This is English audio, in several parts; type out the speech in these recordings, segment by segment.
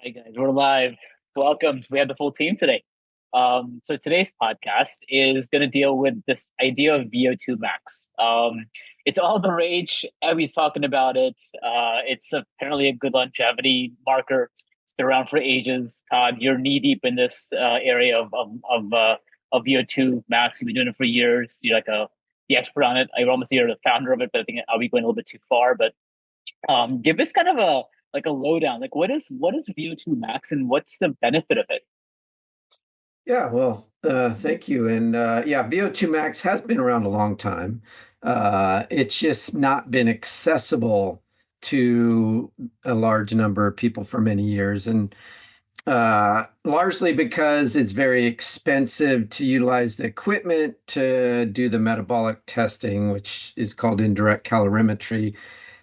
Hey guys, we're live. Welcome. We have the full team today. So today's podcast is going to deal with this idea of VO2 max. It's all the rage. Everybody's talking about it. It's apparently a good longevity marker. It's been around for ages. Todd, you're knee deep in this area of VO2 max. You've been doing it for years. You're like the expert on it. I would almost say you're the founder of it, but I think I'll be going a little bit too far. But give us kind of a lowdown. Like what is VO2 max and what's the benefit of it? Yeah, well, thank you. And yeah, VO2 max has been around a long time. It's just not been accessible to a large number of people for many years. And largely because it's very expensive to utilize the equipment to do the metabolic testing, which is called indirect calorimetry.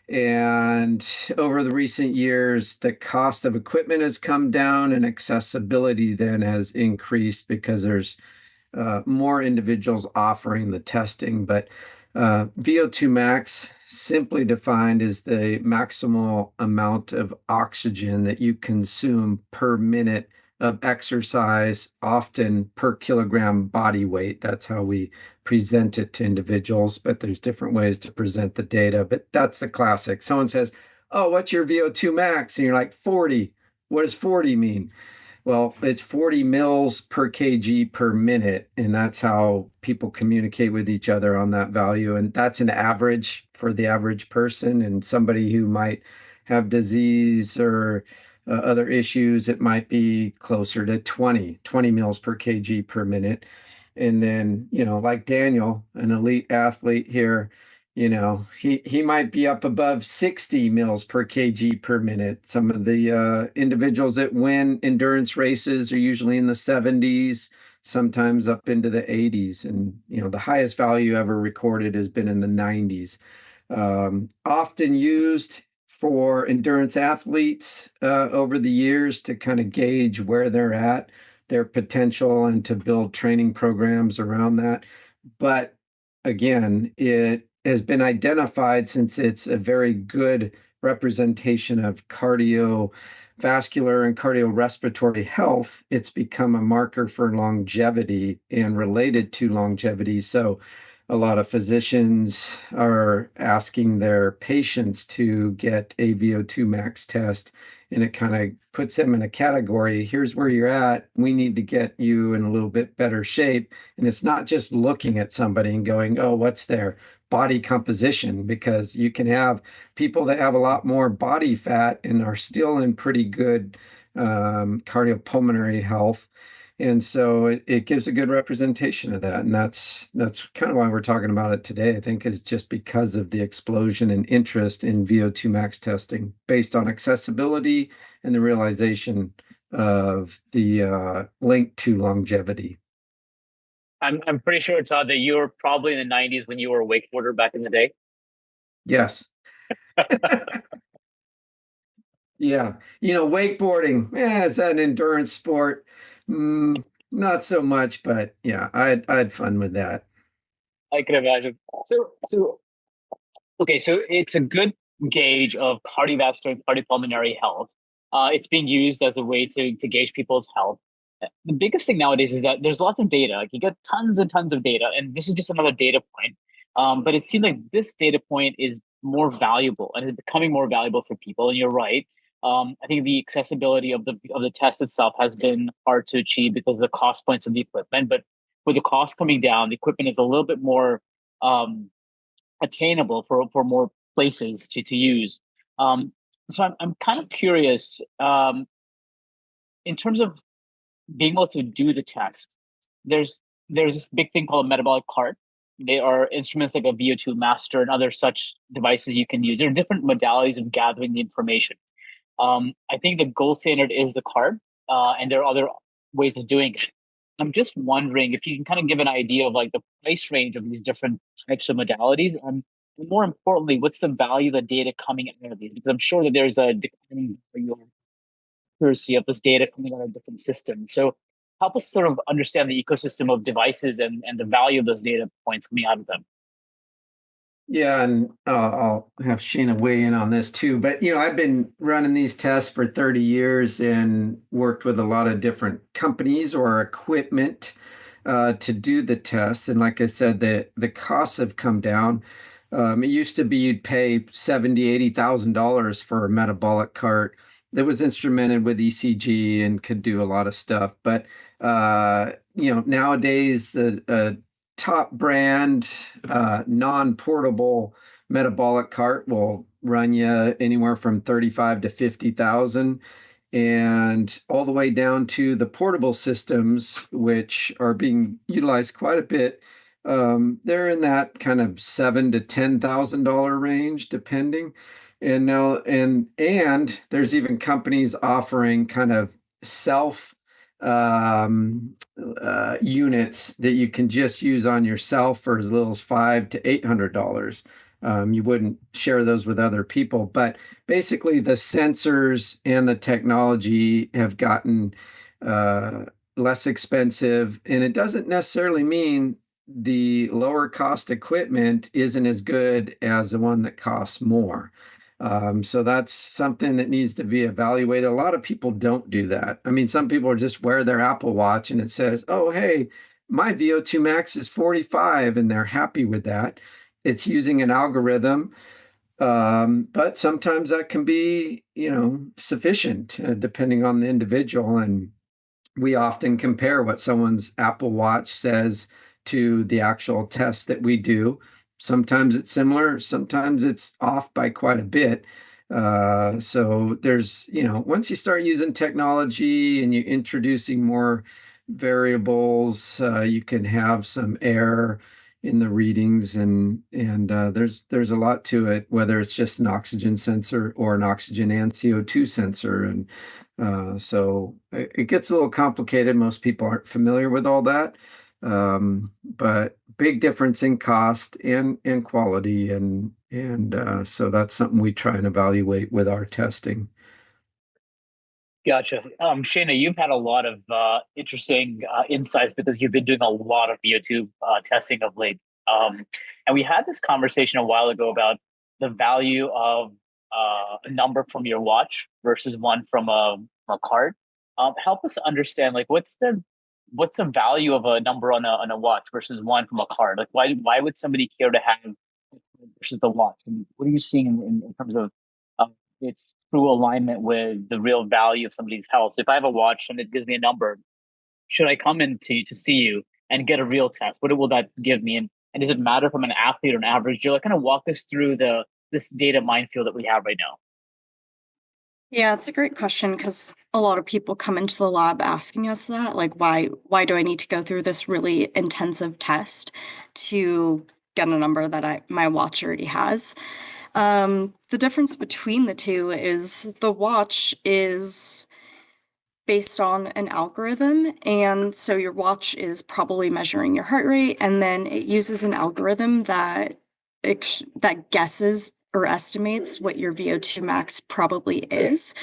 And over the recent years, the cost of equipment has come down and accessibility then has increased because there's more individuals offering the testing. But VO2 max, simply defined, is the maximal amount of oxygen that you consume per minute of exercise, often per kilogram body weight. That's how we present it to individuals, but there's different ways to present the data. But that's the classic. Someone says, "Oh, what's your VO2 max?" And you're like, 40. What does 40 mean? Well, it's 40 mils per kg per minute, and that's how people communicate with each other on that value. And that's an average for the average person. And somebody who might have disease or other issues, it might be closer to 20 mils per kg per minute. And then, like Daniel, an elite athlete here, he might be up above 60 mils per kg per minute. Some of the individuals that win endurance races are usually in the 70s, sometimes up into the 80s. And, the highest value ever recorded has been in the 90s. Often used for endurance athletes over the years to kind of gauge where they're at, their potential, and to build training programs around that. But again, it has been identified, since it's a very good representation of cardiovascular and cardiorespiratory health. It's become a marker for longevity and related to longevity. So a lot of physicians are asking their patients to get a VO2 max test, and it kind of puts them in a category. Here's where you're at. We need to get you in a little bit better shape. And it's not just looking at somebody and going, "Oh, what's their body composition?" Because you can have people that have a lot more body fat and are still in pretty good cardiopulmonary health. And so it gives a good representation of that. And that's kind of why we're talking about it today, I think, is just because of the explosion in interest in VO2 max testing based on accessibility and the realization of the link to longevity. I'm pretty sure, Todd, that you were probably in the 90s when you were a wakeboarder back in the day. Yes. Yeah. Wakeboarding, is that an endurance sport? Not so much, but yeah, I had fun with that. I can imagine. So okay, so it's a good gauge of cardiovascular and cardiopulmonary health. It's being used as a way to gauge people's health. The biggest thing nowadays is that there's lots of data. Like you get tons and tons of data, and this is just another data point. But it seems like this data point is more valuable and is becoming more valuable for people. And you're right. I think the accessibility of the test itself has been hard to achieve because of the cost points of the equipment. But with the cost coming down, the equipment is a little bit more um, attainable for more places to use. Um, so I'm kind of curious in terms of being able to do the test. There's this big thing called a metabolic cart. They are instruments like a VO2 master and other such devices you can use. There are different modalities of gathering the information. I think the gold standard is the cart, and there are other ways of doing it. I'm just wondering if you can kind of give an idea of like the price range of these different types of modalities, and more importantly, what's the value of the data coming out of these? Because I'm sure that there's a declining value or accuracy of this data coming out of different systems. So help us sort of understand the ecosystem of devices and the value of those data points coming out of them. Yeah, and I'll have Shayna weigh in on this too. But I've been running these tests for 30 years and worked with a lot of different companies or equipment to do the tests. And like I said, the costs have come down. It used to be you'd pay 70, $80,000 for a metabolic cart that was instrumented with ECG and could do a lot of stuff. But nowadays a top brand non-portable metabolic cart will run you anywhere from 35 to 50,000, and all the way down to the portable systems, which are being utilized quite a bit. They're in that kind of $7,000 to $10,000 range, depending. And there's even companies offering kind of self um, units that you can just use on yourself for as little as $500 to $800. You wouldn't share those with other people, but basically the sensors and the technology have gotten uh, less expensive, and it doesn't necessarily mean the lower cost equipment isn't as good as the one that costs more. So that's something that needs to be evaluated. A lot of people don't do that. I mean, some people just wear their Apple Watch and it says, "Oh, hey, my VO2 max is 45," and they're happy with that. It's using an algorithm, but sometimes that can be, sufficient depending on the individual. And we often compare what someone's Apple Watch says to the actual test that we do. Sometimes it's similar, sometimes it's off by quite a bit. So there's, once you start using technology and you're introducing more variables, you can have some error in the readings, and there's a lot to it, whether it's just an oxygen sensor or an oxygen and CO2 sensor. And so it gets a little complicated. Most people aren't familiar with all that. But big difference in cost and quality, and so that's something we try and evaluate with our testing. Gotcha. Shayna, you've had a lot of interesting insights because you've been doing a lot of VO2 testing of late. And we had this conversation a while ago about the value of a number from your watch versus one from a card. Help us understand, like, what's the value of a number on a watch versus one from a card? Like, why would somebody care to have versus the watch? And what are you seeing in terms of uh, its true alignment with the real value of somebody's health? If I have a watch and it gives me a number, should I come in to see you and get a real test? What will that give me? And does it matter if I'm an athlete or an average Joe? Like, kind of walk us through the this data minefield that we have right now. Yeah, it's a great question because a lot of people come into the lab asking us that, like, why do I need to go through this really intensive test to get a number that my watch already has? The difference between the two is the watch is based on an algorithm, and so your watch is probably measuring your heart rate, and then it uses an algorithm that guesses or estimates what your VO2 max probably is.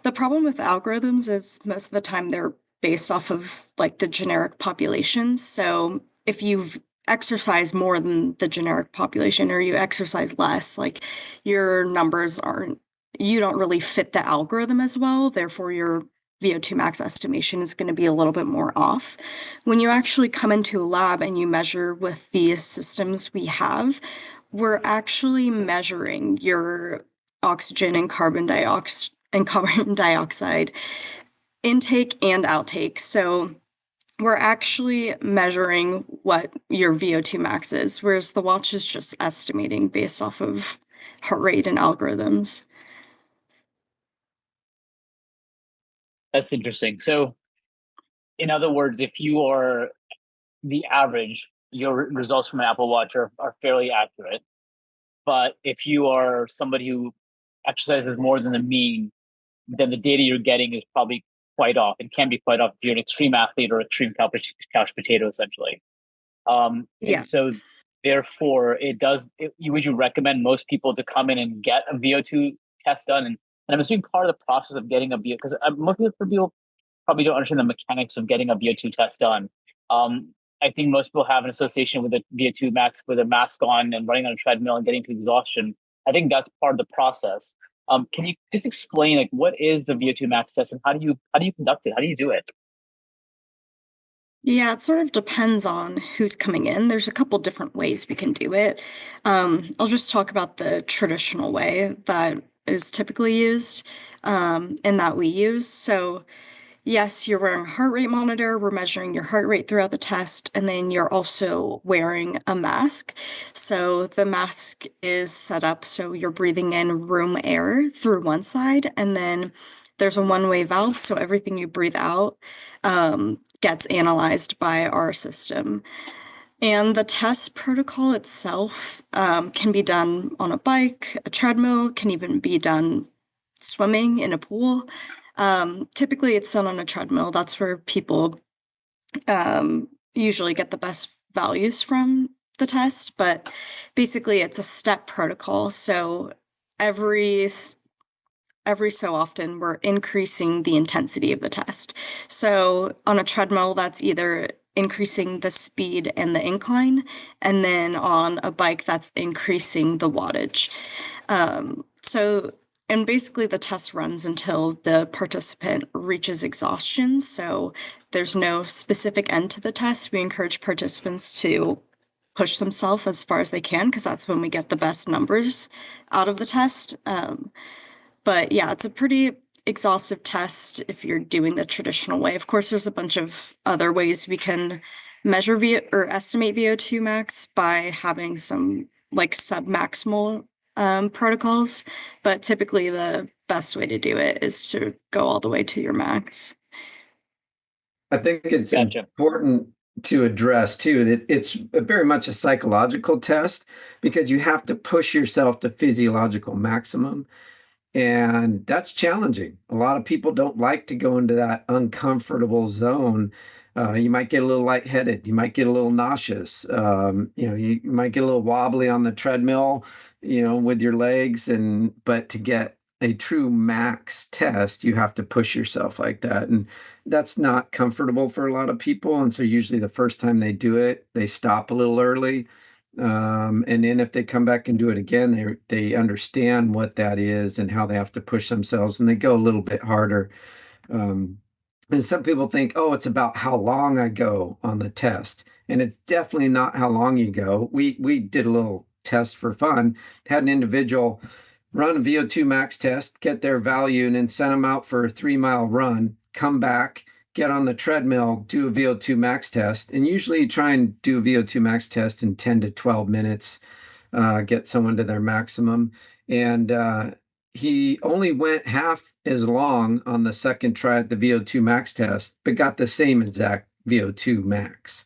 The problem with algorithms is most of the time they're based off of like the generic population. So if you've exercised more than the generic population or you exercise less, like your numbers aren't, you don't really fit the algorithm as well. Therefore, your VO2 max estimation is going to be a little bit more off. When you actually come into a lab and you measure with these systems we have, we're actually measuring your oxygen and carbon dioxide intake and outtake. So we're actually measuring what your VO2 max is, whereas the watch is just estimating based off of heart rate and algorithms. That's interesting. So, in other words, if you are the average, your results from an Apple Watch are fairly accurate. But if you are somebody who exercises more than the mean, then the data you're getting is probably quite off. It can be quite off if you're an extreme athlete or extreme couch potato, essentially. And Yeah. so, therefore, would you recommend most people to come in and get a VO2 test done? And I'm assuming part of the process of getting a VO, because most people probably don't understand the mechanics of getting a VO2 test done. Um, I think most people have an association with the VO2 max with a mask on and running on a treadmill and getting to exhaustion. I think that's part of the process. Can you just explain like what is the VO2 max test and how do you conduct it? How do you do it? Yeah, it sort of depends on who's coming in. There's a couple different ways we can do it. I'll just talk about the traditional way that is typically used, and that we use. So yes, you're wearing a heart rate monitor. We're measuring your heart rate throughout the test, and then you're also wearing a mask. So the mask is set up so you're breathing in room air through one side, and then there's a one-way valve, so everything you breathe out gets analyzed by our system. And the test protocol itself can be done on a bike, a treadmill, can even be done swimming in a pool. Typically, it's done on a treadmill. That's where people usually get the best values from the test. But basically, it's a step protocol. So every every so often we're increasing the intensity of the test. So on a treadmill, that's either increasing the speed and the incline, and then on a bike, that's increasing the wattage. So, and basically the test runs until the participant reaches exhaustion. So there's no specific end to the test. We encourage participants to push themselves as far as they can because that's when we get the best numbers out of the test. But yeah, it's a pretty exhaustive test if you're doing the traditional way. Of course, there's a bunch of other ways we can measure or estimate VO2 max by having some like sub-maximal protocols, but typically the best way to do it is to go all the way to your max. I think it's Gotcha. important to address too that it's very much a psychological test because you have to push yourself to physiological maximum. And that's challenging. A lot of people don't like to go into that uncomfortable zone. You might get a little lightheaded. You might get a little nauseous. You might get a little wobbly on the treadmill, with your legs. But to get a true max test, you have to push yourself like that. And that's not comfortable for a lot of people. And so usually the first time they do it, they stop a little early. And then if they come back and do it again, they understand what that is and how they have to push themselves, and they go a little bit harder. Um, and some people think, oh, it's about how long I go on the test, and it's definitely not how long you go. We did a little test for fun, had an individual run a VO2 max test, get their value, and then send them out for a 3 mile run, come back, get on the treadmill, do a VO2 max test, and usually try and do a VO2 max test in 10 to 12 minutes, get someone to their maximum. And he only went half as long on the second try at the VO2 max test, but got the same exact VO2 max.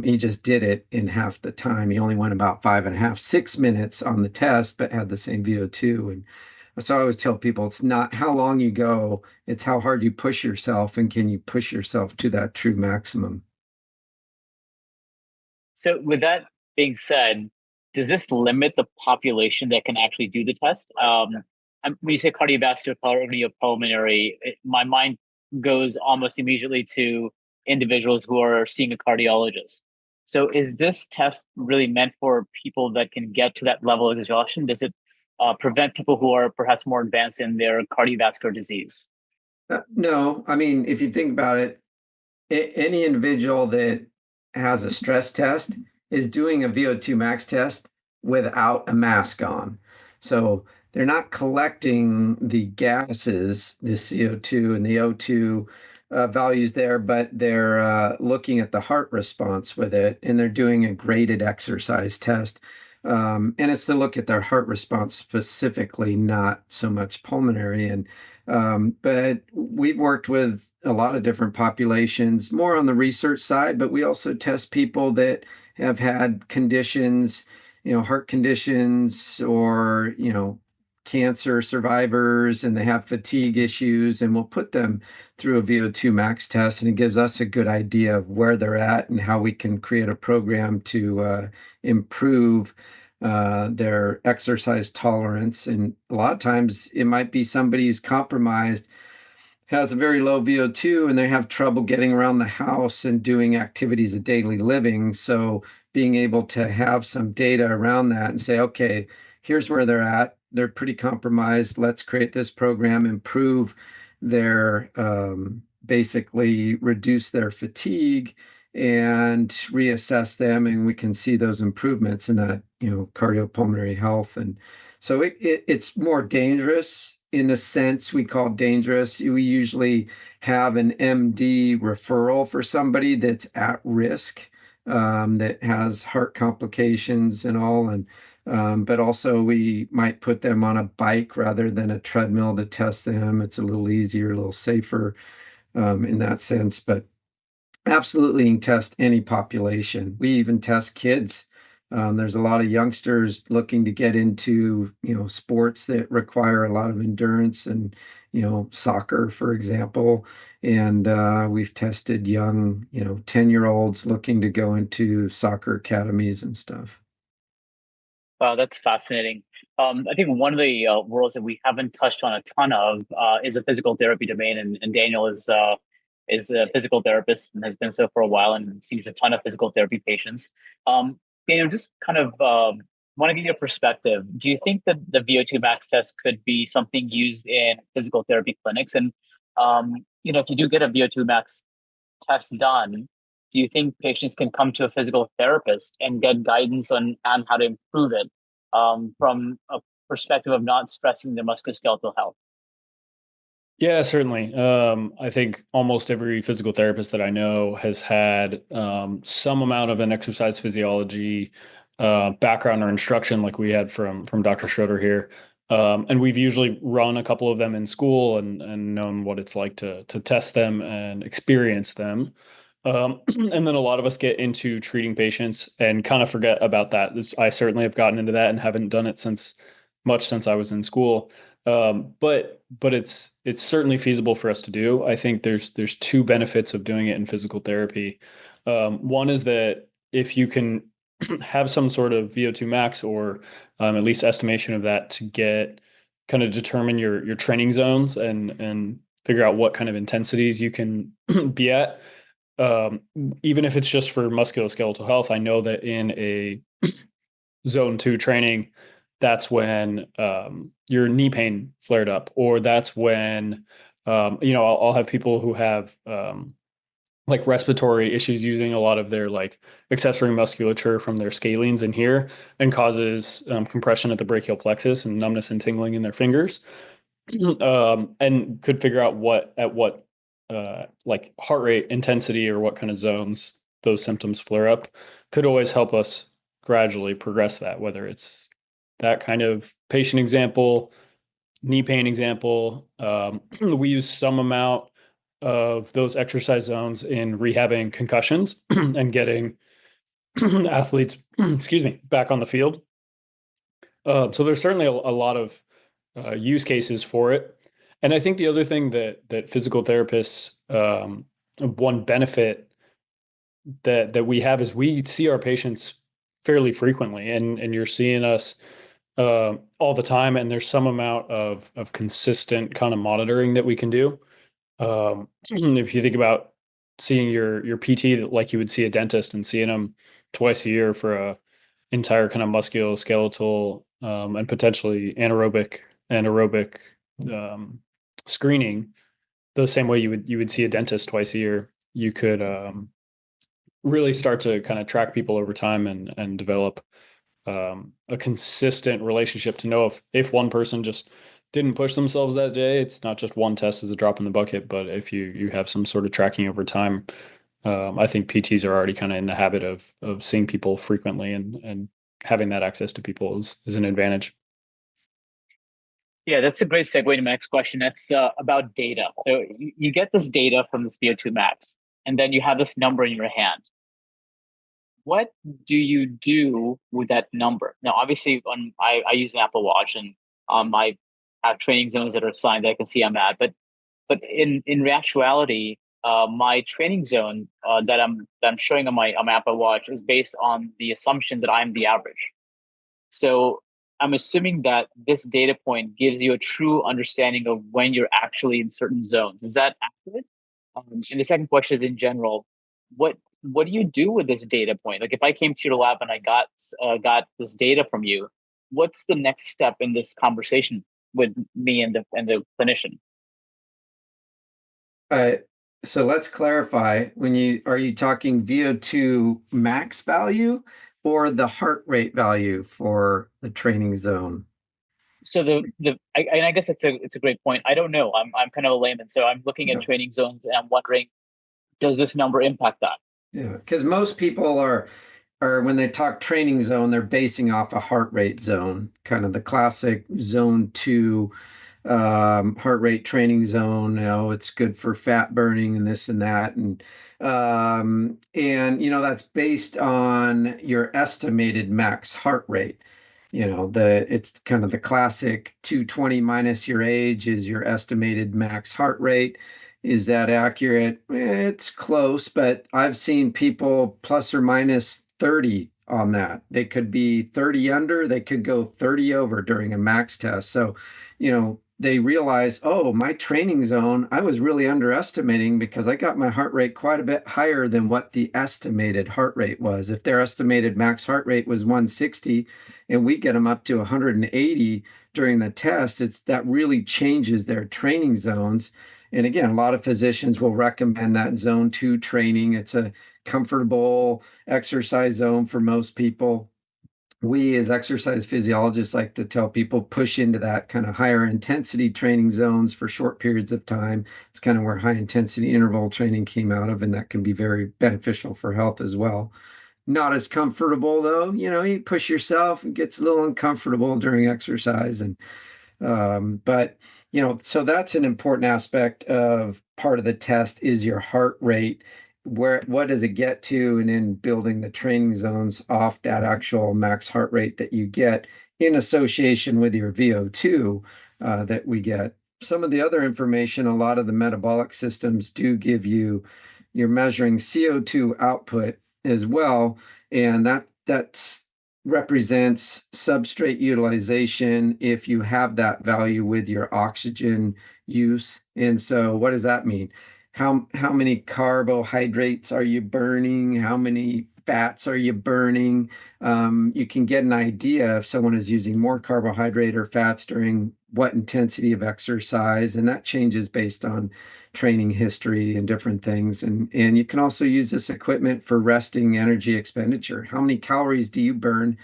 He just did it in half the time. He only went about 5.5, 6 minutes on the test, but had the same VO2. And so I always tell people it's not how long you go, it's how hard you push yourself and can you push yourself to that true maximum. So with that being said, does this limit the population that can actually do the test? When you say cardiovascular, cardiopulmonary, my mind goes almost immediately to individuals who are seeing a cardiologist. So is this test really meant for people that can get to that level of exhaustion? Does it prevent people who are perhaps more advanced in their cardiovascular disease? No, I mean, if you think about it, any individual that has a stress test is doing a VO2 max test without a mask on. So they're not collecting the gases, the CO2 and the O2 values there, but they're looking at the heart response with it, and they're doing a graded exercise test. And it's to look at their heart response specifically, not so much pulmonary. But we've worked with a lot of different populations, more on the research side, but we also test people that have had conditions, heart conditions or, cancer survivors, and they have fatigue issues, and we'll put them through a VO2 max test, and it gives us a good idea of where they're at and how we can create a program to improve their exercise tolerance. And a lot of times it might be somebody who's compromised, has a very low VO2 and they have trouble getting around the house and doing activities of daily living. So being able to have some data around that and say, okay, here's where they're at. They're pretty compromised. Let's create this program, improve their basically reduce their fatigue and reassess them, and we can see those improvements in that, cardiopulmonary health. And so it's more dangerous in the sense we call dangerous. We usually have an MD referral for somebody that's at risk, that has heart complications and all, and but also we might put them on a bike rather than a treadmill to test them. It's a little easier, a little safer in that sense, but absolutely, you can test any population. We even test kids. There's a lot of youngsters looking to get into, sports that require a lot of endurance and, soccer, for example. And we've tested young, 10-year-olds looking to go into soccer academies and stuff. Wow, that's fascinating. I think one of the worlds that we haven't touched on a ton of is a physical therapy domain, and Daniel is a physical therapist and has been so for a while and sees a ton of physical therapy patients. Daniel, just kind of want to get your perspective. Do you think that the VO2 max test could be something used in physical therapy clinics? And if you do get a VO2 max test done, do you think patients can come to a physical therapist and get guidance on how to improve it from a perspective of not stressing their musculoskeletal health? Yeah, certainly. I think almost every physical therapist that I know has had some amount of an exercise physiology background or instruction, like we had from Dr. Schroeder here. And we've usually run a couple of them in school and known what it's like to test them and experience them. And then a lot of us get into treating patients and kind of forget about that. I certainly have gotten into that and haven't done it since I was in school. But it's certainly feasible for us to do. I think there's two benefits of doing it in physical therapy. One is that if you can have some sort of VO2 max or at least estimation of that to get kind of determine your training zones and figure out what kind of intensities you can be at. Even if it's just for musculoskeletal health, I know that in a zone 2 training, that's when your knee pain flared up, or that's when I'll have people who have like respiratory issues using a lot of their like accessory musculature from their scalenes in here and causes compression at the brachial plexus and numbness and tingling in their fingers. And could figure out what like heart rate intensity or what kind of zones those symptoms flare up, could always help us gradually progress that, whether it's that kind of patient example, knee pain example. We use some amount of those exercise zones in rehabbing concussions and getting athletes, excuse me, back on the field. So there's certainly a lot of use cases for it. And I think the other thing that physical therapists, one benefit that we have is we see our patients fairly frequently, and you're seeing us all the time, and there's some amount of consistent kind of monitoring that we can do. If you think about seeing your PT like you would see a dentist and seeing them twice a year for a entire kind of musculoskeletal and potentially anaerobic screening, the same way you would see a dentist twice a year, you could really start to kind of track people over time and develop a consistent relationship to know if one person just didn't push themselves that day, it's not just one test as a drop in the bucket, but if you have some sort of tracking over time. I think PTs are already kind of in the habit of seeing people frequently, and having that access to people is an advantage. Yeah, that's a great segue to my next question. That's about data. So you get this data from this VO2 max, and then you have this number in your hand. What do you do with that number? Now, obviously, I use an Apple Watch, and I have training zones that are assigned that I can see I'm at. But in actuality, my training zone that I'm showing on my Apple Watch is based on the assumption that I'm the average. So I'm assuming that this data point gives you a true understanding of when you're actually in certain zones. Is that accurate? And the second question is in general, what do you do with this data point? Like if I came to your lab and I got this data from you, what's the next step in this conversation with me and the clinician? Uh, so let's clarify, are you talking VO2 max value or the heart rate value for the training zone? So and I guess it's a great point. I don't know. I'm kind of a layman, so I'm looking at Yeah. training zones and I'm wondering, does this number impact that? Yeah, because most people are when they talk training zone, they're basing off a heart rate zone, kind of the classic zone 2 heart rate training zone. It's good for fat burning and this and that, and that's based on your estimated max heart rate. It's kind of the classic 220 minus your age is your estimated max heart rate. Is that accurate? It's close, but I've seen people plus or minus 30 on that. They could be 30 under, they could go 30 over during a max test. So, they realize, oh, my training zone, I was really underestimating because I got my heart rate quite a bit higher than what the estimated heart rate was. If their estimated max heart rate was 160 and we get them up to 180 during the test, that really changes their training zones. And again, a lot of physicians will recommend that zone 2 training. It's a comfortable exercise zone for most people. We as exercise physiologists like to tell people push into that kind of higher intensity training zones for short periods of time. It's kind of where high intensity interval training came out of, and that can be very beneficial for health as well. Not as comfortable though. You push yourself, it gets a little uncomfortable during exercise, but so that's an important aspect of part of the test is your heart rate. What does it get to, and then building the training zones off that actual max heart rate that you get in association with your VO2 that we get. Some of the other information, a lot of the metabolic systems do give you're measuring CO2 output as well, and that's represents substrate utilization if you have that value with your oxygen use. And so what does that mean? How many carbohydrates are you burning? How many fats are you burning? You can get an idea if someone is using more carbohydrate or fats during what intensity of exercise, and that changes based on training history and different things. And you can also use this equipment for resting energy expenditure. How many calories do you burn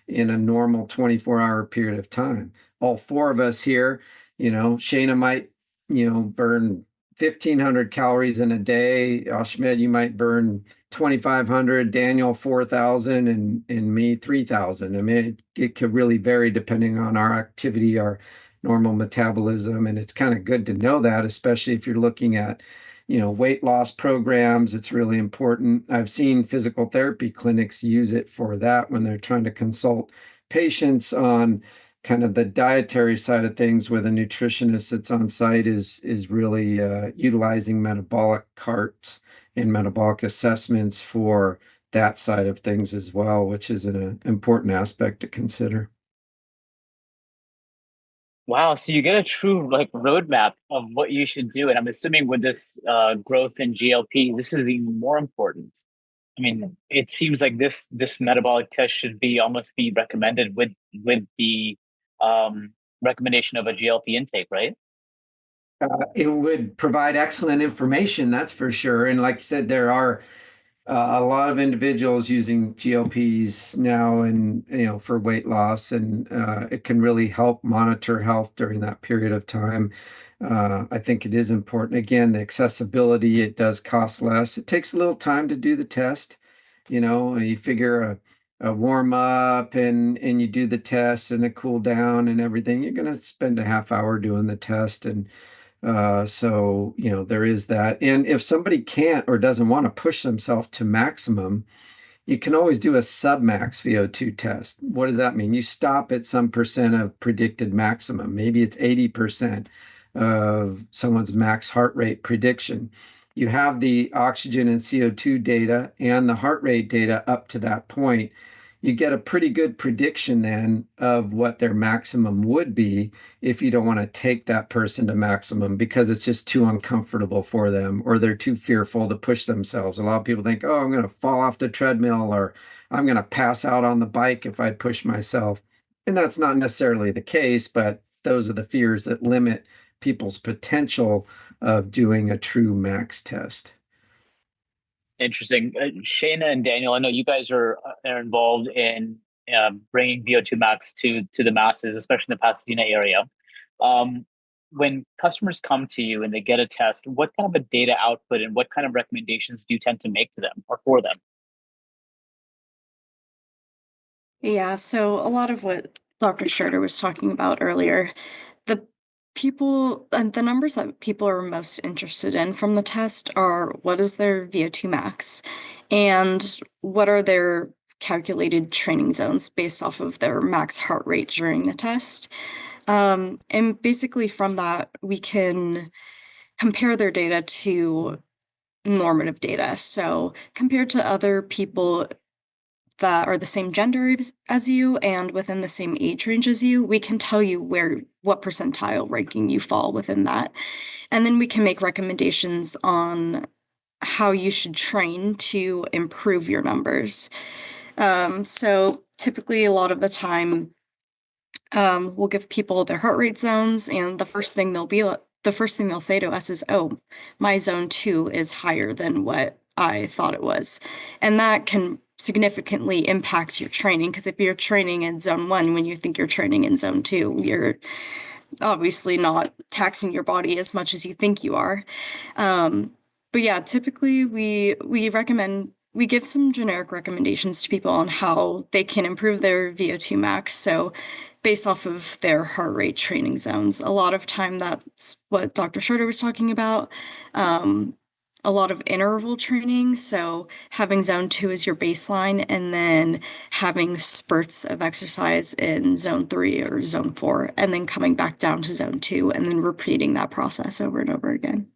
in a normal 24-hour period of time? All four of us here, Shayna might, burn 1,500 calories in a day. Ashmedh, you might burn 2,500, Daniel 4,000, and me 3,000. I mean, it could really vary depending on our activity, our normal metabolism, and it's kind of good to know that, especially if you're looking at weight loss programs. It's really important. I've seen physical therapy clinics use it for that when they're trying to consult patients on kind of the dietary side of things, with a nutritionist that's on site is really utilizing metabolic carts and metabolic assessments for that side of things as well, which is an important aspect to consider. Wow, so you get a true roadmap of what you should do, and I'm assuming with this growth in GLP, this is even more important. I mean, it seems like this metabolic test should almost be recommended with the recommendation of a GLP intake, right? It would provide excellent information, that's for sure. And like you said, there are a lot of individuals using GLPs now, and for weight loss, and it can really help monitor health during that period of time. I think it is important. Again, the accessibility, it does cost less. It takes a little time to do the test. You figure a warm up and you do the test and a cool down and everything. You're going to spend a half hour doing the test, and so, there is that. And if somebody can't or doesn't want to push themselves to maximum, you can always do a submax VO2 test. What does that mean? You stop at some percent of predicted maximum. Maybe it's 80% of someone's max heart rate prediction. You have the oxygen and CO2 data and the heart rate data up to that point. you get a pretty good prediction then of what their maximum would be if you don't want to take that person to maximum because it's just too uncomfortable for them or they're too fearful to push themselves. A lot of people think, oh, I'm going to fall off the treadmill or I'm going to pass out on the bike if I push myself. And that's not necessarily the case, but those are the fears that limit people's potential of doing a true max test. Interesting. Shayna and Daniel, I know you guys are involved in bringing VO2 max to the masses, especially in the Pasadena area. When customers come to you and they get a test, what kind of a data output and what kind of recommendations do you tend to make to them or for them? Yeah, so a lot of what Dr. Schroeder was talking about earlier, the people and the numbers that people are most interested in from the test are what is their VO2 max and what are their calculated training zones based off of their max heart rate during the test. And basically from that, we can compare their data to normative data. So compared to other people that are the same gender as you and within the same age range as you, we can tell you what percentile ranking you fall within that. And then we can make recommendations on how you should train to improve your numbers. So typically a lot of the time, we'll give people their heart rate zones, and the first thing they'll say to us is, "Oh, my zone 2 is higher than what I thought it was." And that can significantly impact your training because if you're training in zone 1 when you think you're training in zone 2, you're obviously not taxing your body as much as you think you are. But yeah, typically we give some generic recommendations to people on how they can improve their VO2 max. So based off of their heart rate training zones, a lot of time that's what Dr. Schroeder was talking about. A lot of interval training. So having zone 2 as your baseline and then having spurts of exercise in zone 3 or zone 4, and then coming back down to zone 2 and then repeating that process over and over again.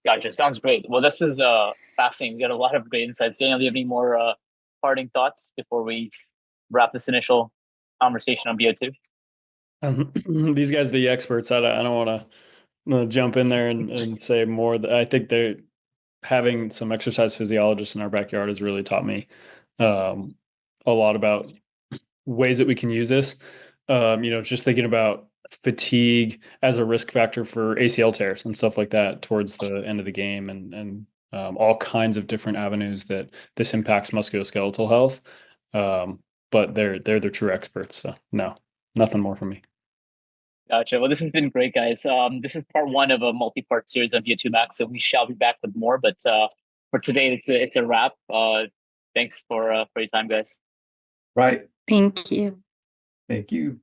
Gotcha. Sounds great. Well, this is fascinating. We got a lot of great insights. Daniel, do you have any more parting thoughts before we wrap this initial conversation on VO2? These guys are the experts. I don't want to jump in there and say more. I think they're having some exercise physiologists in our backyard has really taught me a lot about ways that we can use this. Just thinking about fatigue as a risk factor for ACL tears and stuff like that towards the end of the game, and all kinds of different avenues that this impacts musculoskeletal health. But they're the true experts. So no, nothing more from me. Gotcha. Well, this has been great, guys. This is part 1 of a multi-part series on VO2 Max, so we shall be back with more. But for today, it's a wrap. Thanks for your time, guys. Right. Thank you. Thank you.